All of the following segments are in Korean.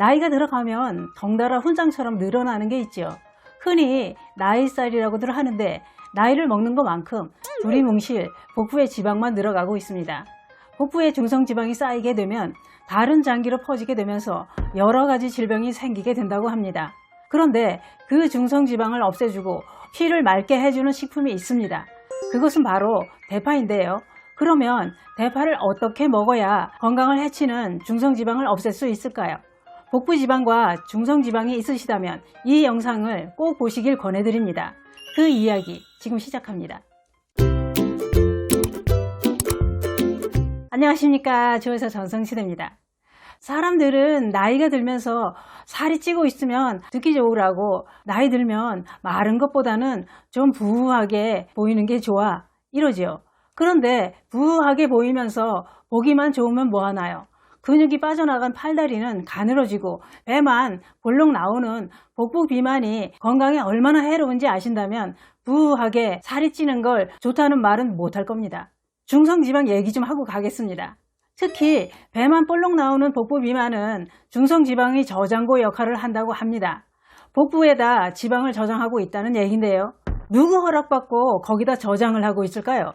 나이가 들어가면 덩달아 훈장처럼 늘어나는 게 있죠. 흔히 나이살이라고들 하는데 나이를 먹는 것만큼 두리뭉실 복부의 지방만 늘어가고 있습니다. 복부에 중성지방이 쌓이게 되면 다른 장기로 퍼지게 되면서 여러 가지 질병이 생기게 된다고 합니다. 그런데 그 중성지방을 없애주고 피를 맑게 해주는 식품이 있습니다. 그것은 바로 대파인데요. 그러면 대파를 어떻게 먹어야 건강을 해치는 중성지방을 없앨 수 있을까요? 복부지방과 중성지방이 있으시다면 이 영상을 꼭 보시길 권해드립니다. 그 이야기 지금 시작합니다. 안녕하십니까, 주의사 전성시대입니다. 사람들은 나이가 들면서 살이 찌고 있으면 듣기 좋으라고 나이 들면 마른 것보다는 좀 부하게 보이는 게 좋아 이러지요. 그런데 부하게 보이면서 보기만 좋으면 뭐하나요? 근육이 빠져나간 팔다리는 가늘어지고 배만 볼록 나오는 복부 비만이 건강에 얼마나 해로운지 아신다면 부하게 살이 찌는 걸 좋다는 말은 못할 겁니다. 중성지방 얘기 좀 하고 가겠습니다. 특히 배만 볼록 나오는 복부 비만은 중성지방이 저장고 역할을 한다고 합니다. 복부에다 지방을 저장하고 있다는 얘기인데요. 누구 허락받고 거기다 저장을 하고 있을까요?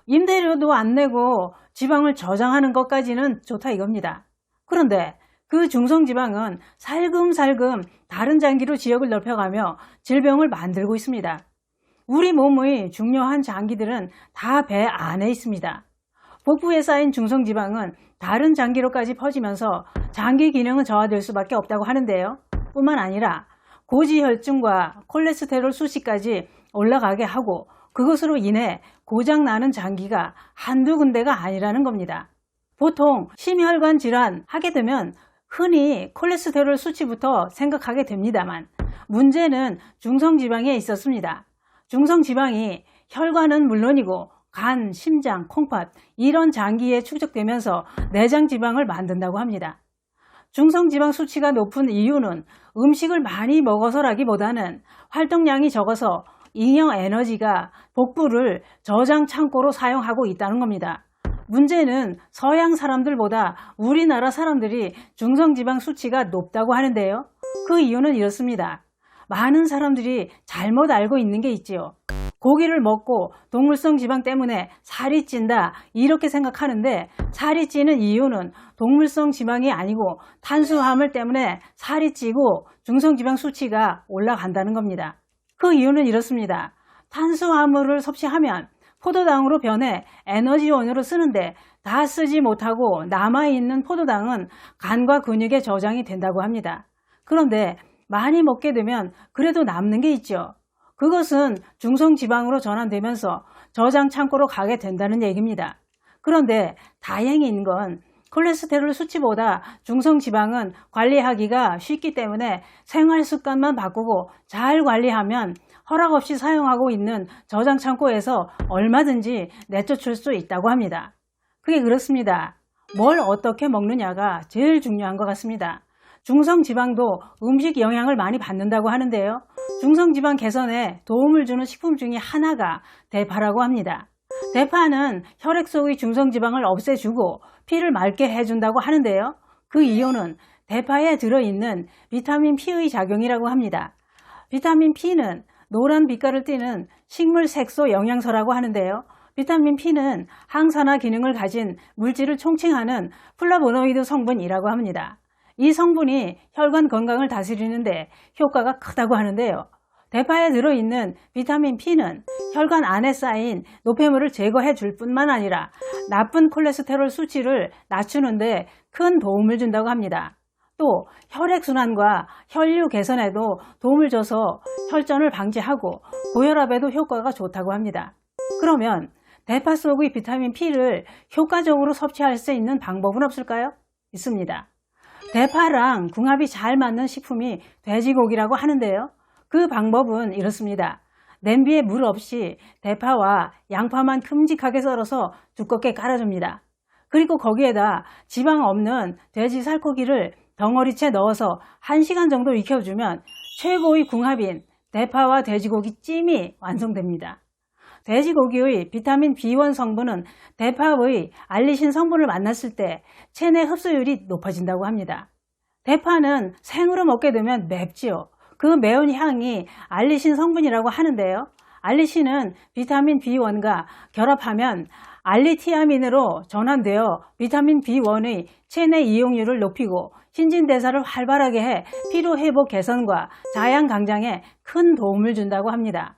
임대료도 안 내고 지방을 저장하는 것까지는 좋다 이겁니다. 그런데 그 중성지방은 살금살금 다른 장기로 지역을 넓혀가며 질병을 만들고 있습니다. 우리 몸의 중요한 장기들은 다 배 안에 있습니다. 복부에 쌓인 중성지방은 다른 장기로까지 퍼지면서 장기 기능은 저하될 수밖에 없다고 하는데요. 뿐만 아니라 고지혈증과 콜레스테롤 수치까지 올라가게 하고 그것으로 인해 고장나는 장기가 한두 군데가 아니라는 겁니다. 보통 심혈관 질환 하게 되면 흔히 콜레스테롤 수치부터 생각하게 됩니다만 문제는 중성지방에 있었습니다. 중성지방이 혈관은 물론이고 간, 심장, 콩팥 이런 장기에 축적되면서 내장 지방을 만든다고 합니다. 중성지방 수치가 높은 이유는 음식을 많이 먹어서라기보다는 활동량이 적어서 잉여 에너지가 복부를 저장 창고로 사용하고 있다는 겁니다. 문제는 서양 사람들보다 우리나라 사람들이 중성지방 수치가 높다고 하는데요. 그 이유는 이렇습니다. 많은 사람들이 잘못 알고 있는 게 있지요. 고기를 먹고 동물성 지방 때문에 살이 찐다 이렇게 생각하는데 살이 찌는 이유는 동물성 지방이 아니고 탄수화물 때문에 살이 찌고 중성지방 수치가 올라간다는 겁니다. 그 이유는 이렇습니다. 탄수화물을 섭취하면 포도당으로 변해 에너지원으로 쓰는데 다 쓰지 못하고 남아있는 포도당은 간과 근육에 저장이 된다고 합니다. 그런데 많이 먹게 되면 그래도 남는 게 있죠. 그것은 중성지방으로 전환되면서 저장 창고로 가게 된다는 얘기입니다. 그런데 다행인 건 콜레스테롤 수치보다 중성지방은 관리하기가 쉽기 때문에 생활습관만 바꾸고 잘 관리하면 허락 없이 사용하고 있는 저장 창고에서 얼마든지 내쫓을 수 있다고 합니다. 그게 그렇습니다. 뭘 어떻게 먹느냐가 제일 중요한 것 같습니다. 중성지방도 음식 영향을 많이 받는다고 하는데요. 중성지방 개선에 도움을 주는 식품 중에 하나가 대파라고 합니다. 대파는 혈액 속의 중성지방을 없애주고 피를 맑게 해준다고 하는데요. 그 이유는 대파에 들어있는 비타민 P의 작용이라고 합니다. 비타민 P는 노란 빛깔을 띠는 식물 색소 영양소라고 하는데요. 비타민 P는 항산화 기능을 가진 물질을 총칭하는 플라보노이드 성분이라고 합니다. 이 성분이 혈관 건강을 다스리는데 효과가 크다고 하는데요. 대파에 들어있는 비타민 P는 혈관 안에 쌓인 노폐물을 제거해 줄 뿐만 아니라 나쁜 콜레스테롤 수치를 낮추는데 큰 도움을 준다고 합니다. 또 혈액순환과 혈류 개선에도 도움을 줘서 혈전을 방지하고 고혈압에도 효과가 좋다고 합니다. 그러면 대파 속의 비타민 P를 효과적으로 섭취할 수 있는 방법은 없을까요? 있습니다. 대파랑 궁합이 잘 맞는 식품이 돼지고기라고 하는데요. 그 방법은 이렇습니다. 냄비에 물 없이 대파와 양파만 큼직하게 썰어서 두껍게 깔아줍니다. 그리고 거기에다 지방 없는 돼지 살코기를 덩어리째 넣어서 1시간 정도 익혀주면 최고의 궁합인 대파와 돼지고기 찜이 완성됩니다. 돼지고기의 비타민 B1 성분은 대파의 알리신 성분을 만났을 때 체내 흡수율이 높아진다고 합니다. 대파는 생으로 먹게 되면 맵지요. 그 매운 향이 알리신 성분이라고 하는데요. 알리신은 비타민 B1과 결합하면 알리티아민으로 전환되어 비타민 B1의 체내 이용률을 높이고 신진대사를 활발하게 해 피로회복 개선과 자양 강장에 큰 도움을 준다고 합니다.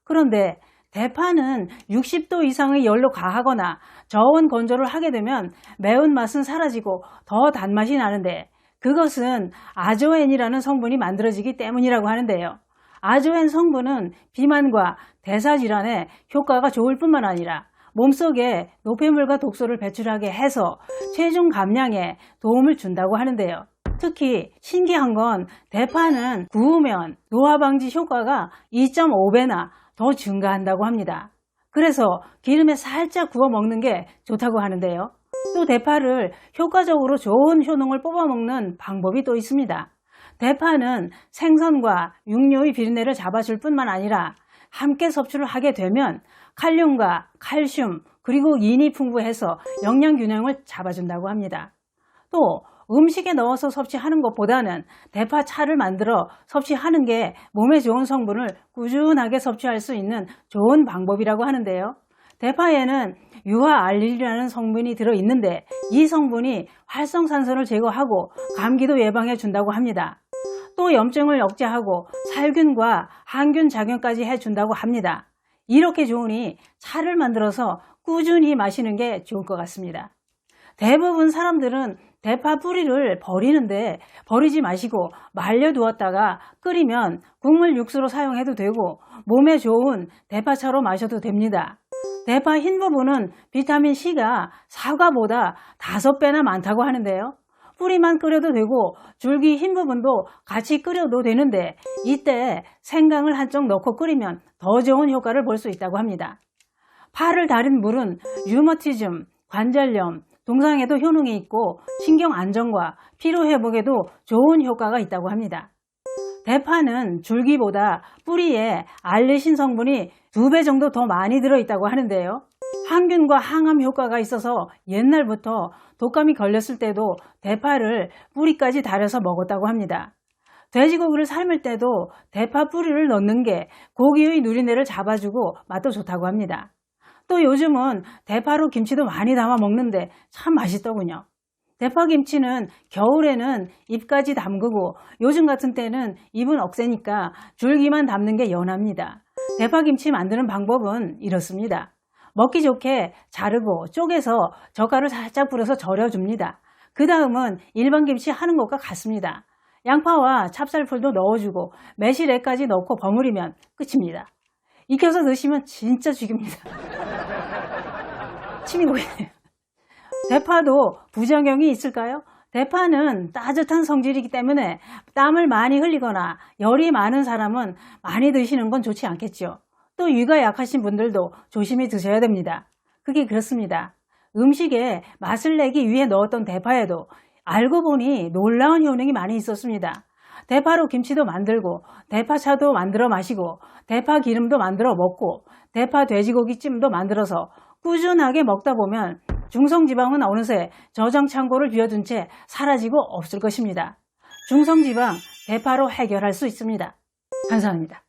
그런데 대파는 60도 이상의 열로 가하거나 저온 건조를 하게 되면 매운맛은 사라지고 더 단맛이 나는데 그것은 아조엔이라는 성분이 만들어지기 때문이라고 하는데요. 아조엔 성분은 비만과 대사질환에 효과가 좋을 뿐만 아니라 몸속에 노폐물과 독소를 배출하게 해서 체중 감량에 도움을 준다고 하는데요. 특히 신기한 건 대파는 구우면 노화 방지 효과가 2.5배나 더 증가한다고 합니다. 그래서 기름에 살짝 구워 먹는 게 좋다고 하는데요. 또 대파를 효과적으로 좋은 효능을 뽑아 먹는 방법이 또 있습니다. 대파는 생선과 육류의 비린내를 잡아줄 뿐만 아니라 함께 섭취를 하게 되면 칼륨과 칼슘 그리고 인이 풍부해서 영양 균형을 잡아준다고 합니다. 또 음식에 넣어서 섭취하는 것보다는 대파차를 만들어 섭취하는 게 몸에 좋은 성분을 꾸준하게 섭취할 수 있는 좋은 방법이라고 하는데요. 대파에는 유화알릴이라는 성분이 들어있는데 이 성분이 활성산소를 제거하고 감기도 예방해 준다고 합니다. 또 염증을 억제하고 살균과 항균 작용까지 해준다고 합니다. 이렇게 좋으니 차를 만들어서 꾸준히 마시는 게 좋을 것 같습니다. 대부분 사람들은 대파 뿌리를 버리는데 버리지 마시고 말려두었다가 끓이면 국물 육수로 사용해도 되고 몸에 좋은 대파차로 마셔도 됩니다. 대파 흰 부분은 비타민C가 사과보다 5배나 많다고 하는데요. 뿌리만 끓여도 되고 줄기 흰 부분도 같이 끓여도 되는데 이때 생강을 한쪽 넣고 끓이면 더 좋은 효과를 볼 수 있다고 합니다. 파를 달인 물은 류머티즘, 관절염, 동상에도 효능이 있고 신경 안정과 피로 회복에도 좋은 효과가 있다고 합니다. 대파는 줄기보다 뿌리에 알리신 성분이 2배 정도 더 많이 들어있다고 하는데요. 항균과 항암 효과가 있어서 옛날부터 독감이 걸렸을 때도 대파를 뿌리까지 달여서 먹었다고 합니다. 돼지고기를 삶을 때도 대파 뿌리를 넣는 게 고기의 누린내를 잡아주고 맛도 좋다고 합니다. 또 요즘은 대파로 김치도 많이 담아 먹는데 참 맛있더군요. 대파김치는 겨울에는 잎까지 담그고 요즘 같은 때는 잎은 억세니까 줄기만 담는 게 연합니다. 대파김치 만드는 방법은 이렇습니다. 먹기 좋게 자르고 쪼개서 젓갈을 살짝 뿌려서 절여줍니다. 그 다음은 일반 김치 하는 것과 같습니다. 양파와 찹쌀풀도 넣어주고 매실액까지 넣고 버무리면 끝입니다. 익혀서 드시면 진짜 죽입니다. 침이 고이네요. 대파도 부작용이 있을까요? 대파는 따뜻한 성질이기 때문에 땀을 많이 흘리거나 열이 많은 사람은 많이 드시는 건 좋지 않겠죠. 또 위가 약하신 분들도 조심히 드셔야 됩니다. 그게 그렇습니다. 음식에 맛을 내기 위해 넣었던 대파에도 알고 보니 놀라운 효능이 많이 있었습니다. 대파로 김치도 만들고 대파차도 만들어 마시고 대파 기름도 만들어 먹고 대파 돼지고기찜도 만들어서 꾸준하게 먹다 보면 중성지방은 어느새 저장 창고를 비워둔 채 사라지고 없을 것입니다. 중성지방 대파로 해결할 수 있습니다. 감사합니다.